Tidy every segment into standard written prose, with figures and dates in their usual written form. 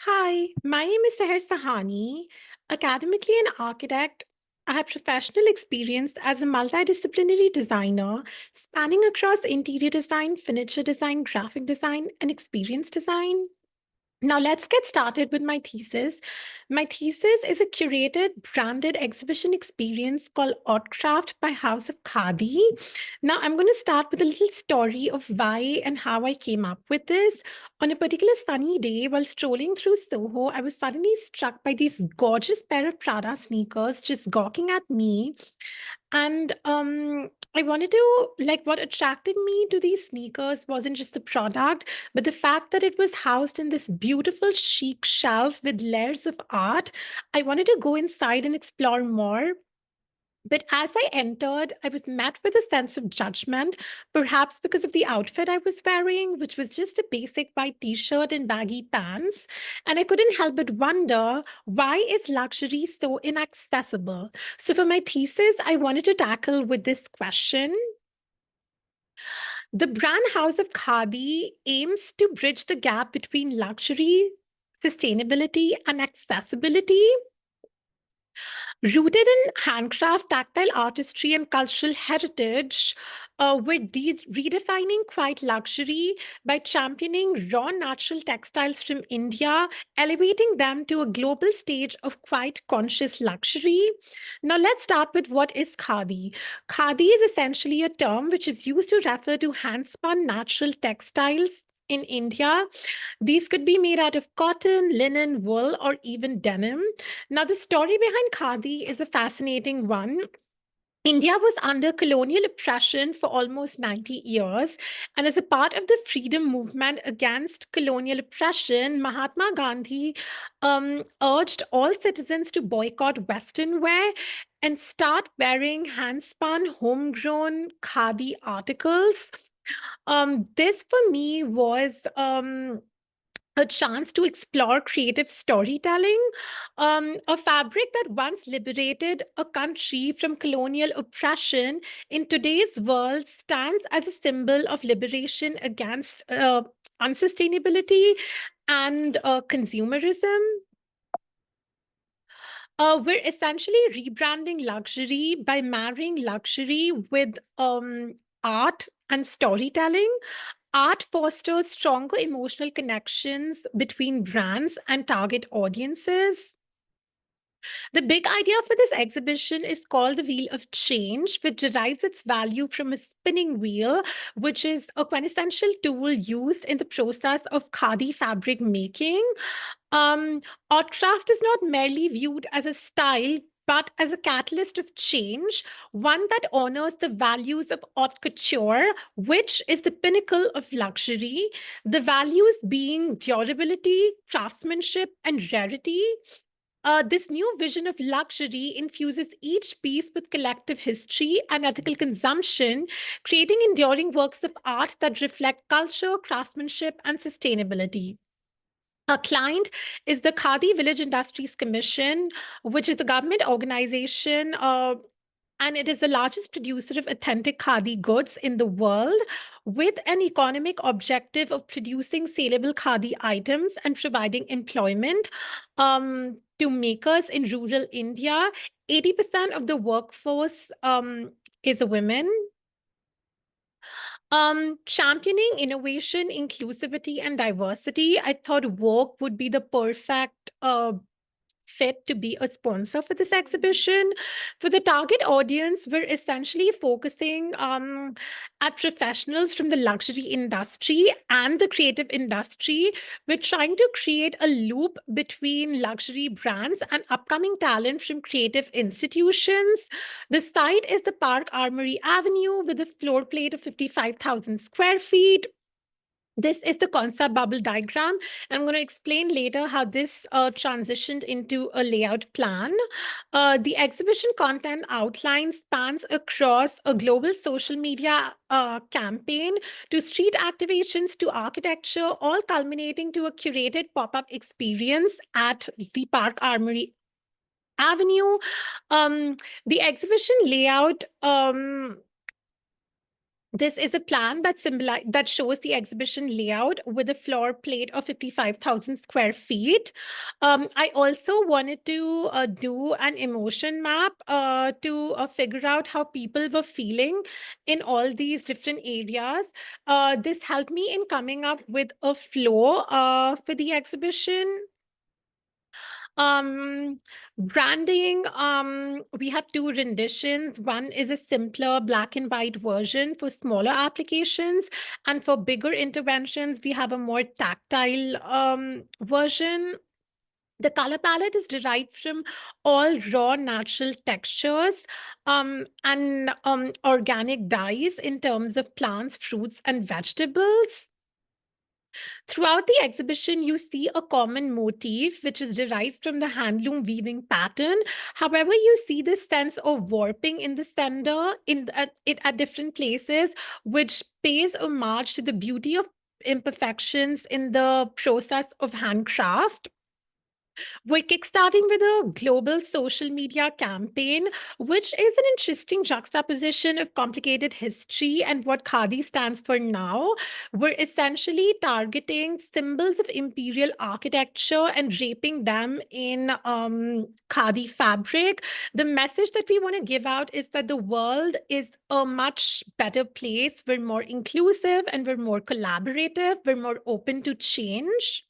Hi, my name is Saher Sahani. Academically an architect, I have professional experience as a multidisciplinary designer spanning across interior design, furniture design, graphic design, and experience design. Now, let's get started with my thesis. My thesis is a curated, branded exhibition experience called Craft by House of Khadi. Now, I'm going to start with a little story of why and how I came up with this. On a particular sunny day, while strolling through Soho, I was suddenly struck by these gorgeous pair of Prada sneakers just gawking at me. And I wanted to, like, what attracted me to these sneakers wasn't just the product, but the fact that it was housed in this beautiful chic shelf with layers of art. I wanted to go inside and explore more. But as I entered, I was met with a sense of judgment, perhaps because of the outfit I was wearing, which was just a basic white t shirt and baggy pants. And I couldn't help but wonder, why is luxury so inaccessible? So, for my thesis, I wanted to tackle with this question. The brand House of Khadi aims to bridge the gap between luxury, sustainability, and accessibility. Rooted in handcraft, tactile artistry, and cultural heritage, we're redefining quiet luxury by championing raw natural textiles from India, elevating them to a global stage of quite conscious luxury. Now, let's start with what is khadi. Khadi is essentially a term which is used to refer to hand spun natural textiles in India. These could be made out of cotton, linen, wool, or even denim. Now, the story behind khadi is a fascinating one. India was under colonial oppression for almost 90 years. And as a part of the freedom movement against colonial oppression, Mahatma Gandhi urged all citizens to boycott Western wear and start wearing hand-spun, homegrown khadi articles. This for me was a chance to explore creative storytelling. A fabric that once liberated a country from colonial oppression in today's world stands as a symbol of liberation against unsustainability and consumerism. We're essentially rebranding luxury by marrying luxury with art and storytelling. Art fosters stronger emotional connections between brands and target audiences. The big idea for this exhibition is called the Wheel of Change, which derives its value from a spinning wheel, which is a quintessential tool used in the process of khadi fabric making. Art craft is not merely viewed as a style, but as a catalyst of change, one that honors the values of haute couture, which is the pinnacle of luxury, the values being durability, craftsmanship, and rarity. This new vision of luxury infuses each piece with collective history and ethical consumption, creating enduring works of art that reflect culture, craftsmanship, and sustainability. Our client is the Khadi Village Industries Commission, which is a government organization, and it is the largest producer of authentic khadi goods in the world, with an economic objective of producing saleable khadi items and providing employment to makers in rural India. 80% of the workforce is women. Championing innovation, inclusivity, and diversity. I thought work would be the perfect fit to be a sponsor for this exhibition. For the target audience, we're essentially focusing at professionals from the luxury industry and the creative industry. We're trying to create a loop between luxury brands and upcoming talent from creative institutions. The site is the Park Armory Avenue with a floor plate of 55,000 square feet. This is the concept bubble diagram. I'm going to explain later how this transitioned into a layout plan. The exhibition content outline spans across a global social media campaign to street activations to architecture, all culminating to a curated pop-up experience at the Park Armory Avenue. Um, the exhibition layout This is a plan that shows the exhibition layout with a floor plate of 55,000 square feet. I also wanted to do an emotion map to figure out how people were feeling in all these different areas. This helped me in coming up with a flow for the exhibition. um, Branding, we have two renditions. One is a simpler black and white version for smaller applications, and for bigger interventions, we have a more tactile version. The color palette is derived from all raw natural textures and organic dyes in terms of plants, fruits, and vegetables. Throughout the exhibition, you see a common motif, which is derived from the handloom weaving pattern. However, you see this sense of warping in the center, at different places, which pays homage to the beauty of imperfections in the process of handcraft. We're kickstarting with a global social media campaign, which is an interesting juxtaposition of complicated history and what Khadi stands for now. We're essentially targeting symbols of imperial architecture and draping them in Khadi fabric. The message that we want to give out is that the world is a much better place. We're more inclusive and we're more collaborative. We're more open to change.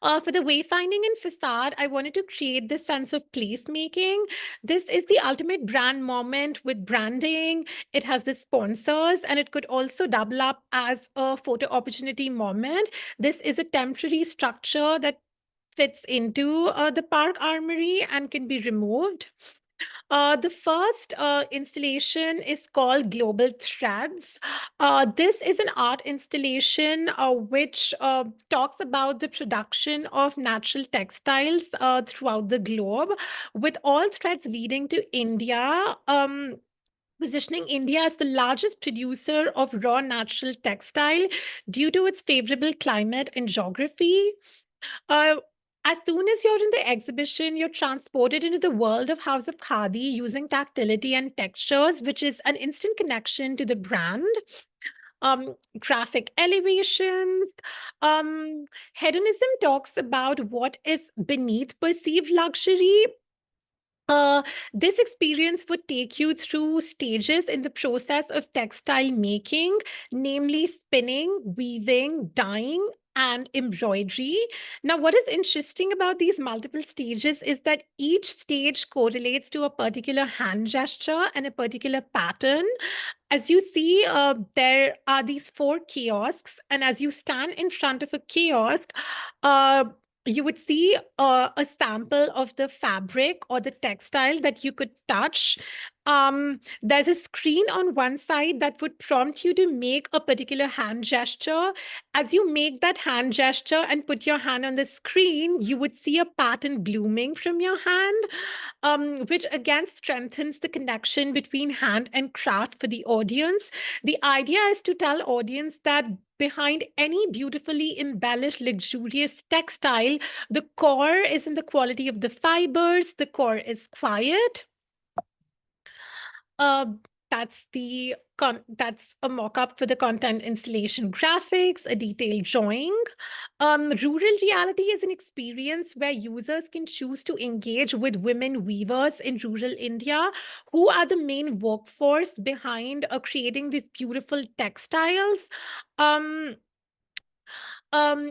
For the wayfinding and facade, I wanted to create this sense of placemaking. This is the ultimate brand moment with branding. It has the sponsors, and it could also double up as a photo opportunity moment. This is a temporary structure that fits into the park armory and can be removed. The first installation is called Global Threads. This is an art installation which talks about the production of natural textiles throughout the globe, with all threads leading to India. Positioning India as the largest producer of raw natural textile due to its favorable climate and geography. Uh, as soon as you're in the exhibition, you're transported into the world of House of Khadi using tactility and textures, which is an instant connection to the brand. Graphic elevation. Um, Hedonism talks about what is beneath perceived luxury. uh, this experience would take you through stages in the process of textile making, namely spinning, weaving, dyeing, and embroidery. Now, what is interesting about these multiple stages is that each stage correlates to a particular hand gesture and a particular pattern. As you see, there are these four kiosks, and as you stand in front of a kiosk, uh, you would see a sample of the fabric or the textile that you could touch. There's a screen on one side that would prompt you to make a particular hand gesture. As you make that hand gesture and put your hand on the screen, you would see a pattern blooming from your hand, which again strengthens the connection between hand and craft for the audience. The idea is to tell audience that behind any beautifully embellished, luxurious textile, the core is in the quality of the fibers, the core is quiet. Uh, that's a mock-up for the content installation graphics, a detailed drawing. Rural reality is an experience where users can choose to engage with women weavers in rural India, who are the main workforce behind creating these beautiful textiles. Um,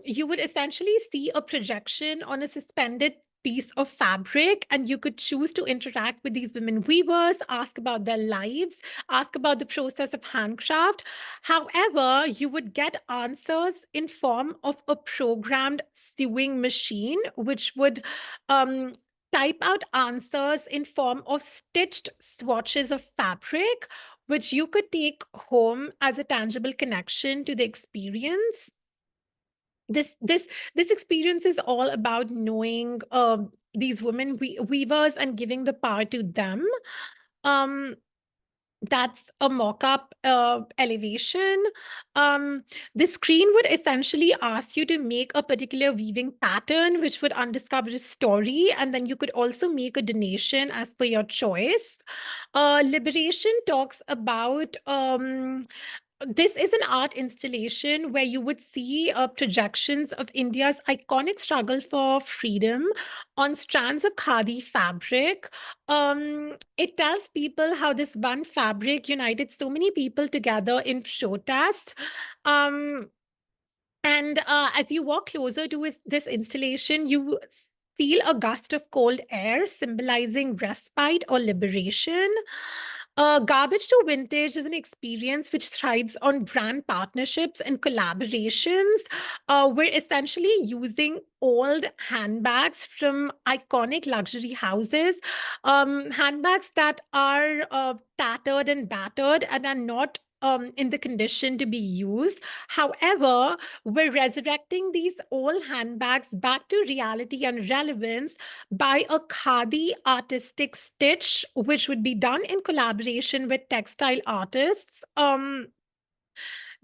you would essentially see a projection on a suspended piece of fabric, and you could choose to interact with these women weavers, ask about their lives, ask about the process of handcraft. However, you would get answers in form of a programmed sewing machine, which would um, type out answers in form of stitched swatches of fabric, which you could take home as a tangible connection to the experience. This experience is all about knowing these women weavers and giving the power to them. um That's a mock-up elevation. Um, the screen would essentially ask you to make a particular weaving pattern, which would undiscover a story, and then you could also make a donation as per your choice. Liberation talks about this is an art installation where you would see projections of India's iconic struggle for freedom on strands of khadi fabric. It tells people how this one fabric united so many people together in protest. Um, and as you walk closer to this installation, you feel a gust of cold air symbolizing respite or liberation. Garbage to Vintage is an experience which thrives on brand partnerships and collaborations. We're essentially using old handbags from iconic luxury houses, handbags that are tattered and battered and are not in the condition to be used. However, we're resurrecting these old handbags back to reality and relevance by a khadi artistic stitch, which would be done in collaboration with textile artists.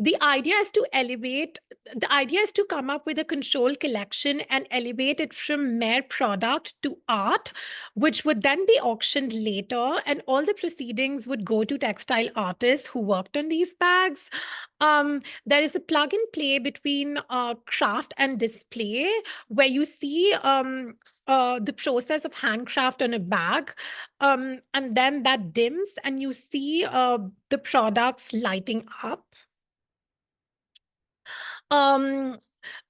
The idea is to elevate, the idea is to come up with a controlled collection and elevate it from mere product to art, which would then be auctioned later, and all the proceedings would go to textile artists who worked on these bags. There is a plug and play between craft and display, where you see the process of handcraft on a bag, and then that dims, and you see the products lighting up. Um,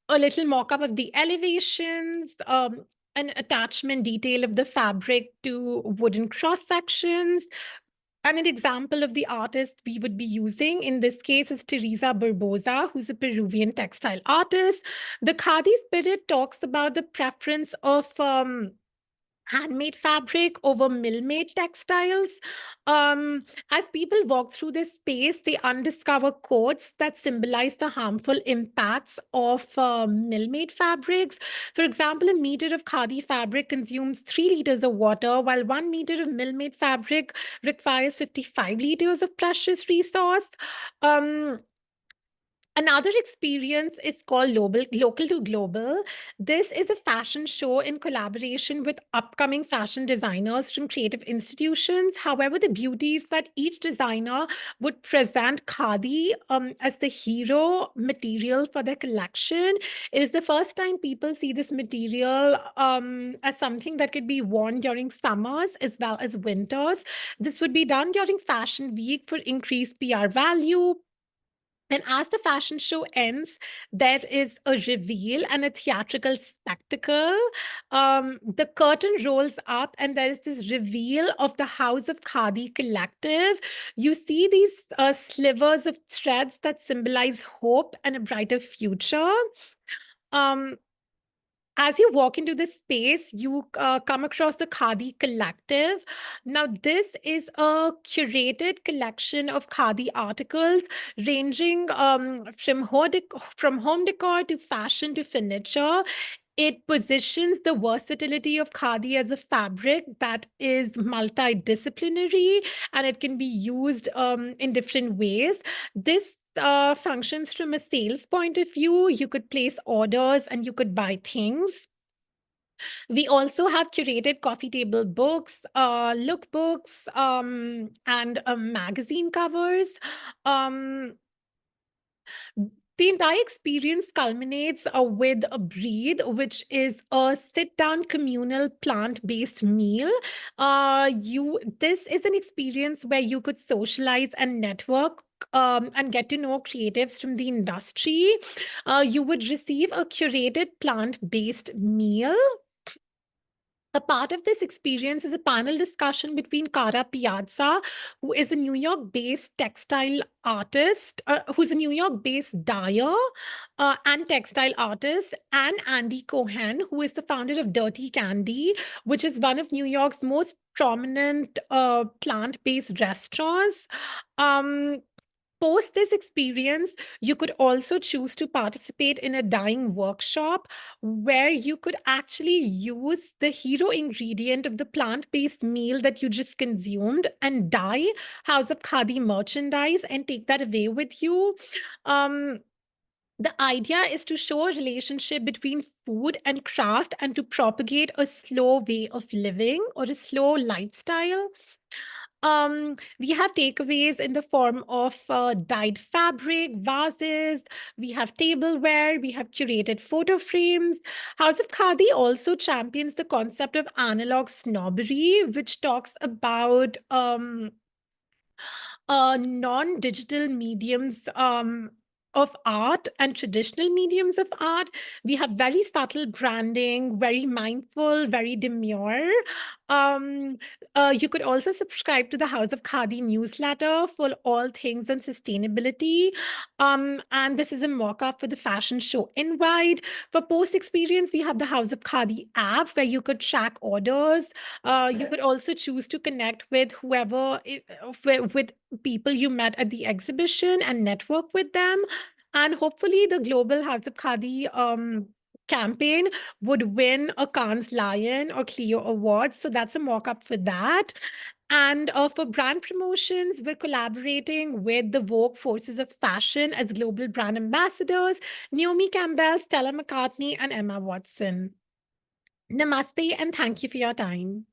a little mock-up of the elevations, an attachment detail of the fabric to wooden cross sections, and an example of the artist we would be using in this case is Teresa Barbosa, who's a Peruvian textile artist. The Khadi spirit talks about the preference of handmade fabric over mill-made textiles. As people walk through this space, they undiscover codes that symbolize the harmful impacts of mill-made fabrics. For example, a meter of khadi fabric consumes 3 liters of water, while 1 meter of mill-made fabric requires 55 liters of precious resource. Um, Another experience is called Local to Global. This is a fashion show in collaboration with upcoming fashion designers from creative institutions. However, the beauty is that each designer would present khadi as the hero material for their collection. It is the first time people see this material as something that could be worn during summers as well as winters. This would be done during Fashion Week for increased PR value. And as the fashion show ends, there is a reveal and a theatrical spectacle. The curtain rolls up, and there is this reveal of the House of Khadi Collective. You see these slivers of threads that symbolize hope and a brighter future. Um, as you walk into this space, you come across the Khadi Collective. Now, this is a curated collection of Khadi articles ranging from home decor to fashion to furniture. It positions the versatility of khadi as a fabric that is multidisciplinary, and it can be used in different ways. This functions from a sales point of view. You could place orders and you could buy things. We also have curated coffee table books, lookbooks, and magazine covers. Um, the entire experience culminates with a breathe, which is a sit-down communal plant-based meal. This is an experience where you could socialize and network. And get to know creatives from the industry. You would receive a curated plant-based meal. A part of this experience is a panel discussion between Cara Piazza, who is a New York-based textile artist, who's a New York-based dyer and textile artist, and Andy Cohen, who is the founder of Dirty Candy, which is one of New York's most prominent plant-based restaurants. Um, Post this experience, you could also choose to participate in a dyeing workshop where you could actually use the hero ingredient of the plant based meal that you just consumed and dye House of Khadi merchandise and take that away with you. Um, the idea is to show a relationship between food and craft and to propagate a slow way of living or a slow lifestyle. We have takeaways in the form of dyed fabric, vases, we have tableware, we have curated photo frames. House of Khadi also champions the concept of analog snobbery, which talks about non-digital mediums of art and traditional mediums of art. We have very subtle branding, very mindful, very demure. Um, you could also subscribe to the House of Khadi newsletter for all things on sustainability. And this is a mock-up for the fashion show invite. For post experience, we have the House of Khadi app where you could track orders. You could also choose to connect with with people you met at the exhibition and network with them. And hopefully, the Global House of Khadi campaign would win a Cannes Lion or Clio Awards. So that's a mock up for that. And for brand promotions, we're collaborating with the Vogue Forces of Fashion as global brand ambassadors, Naomi Campbell, Stella McCartney, and Emma Watson. Namaste, and thank you for your time.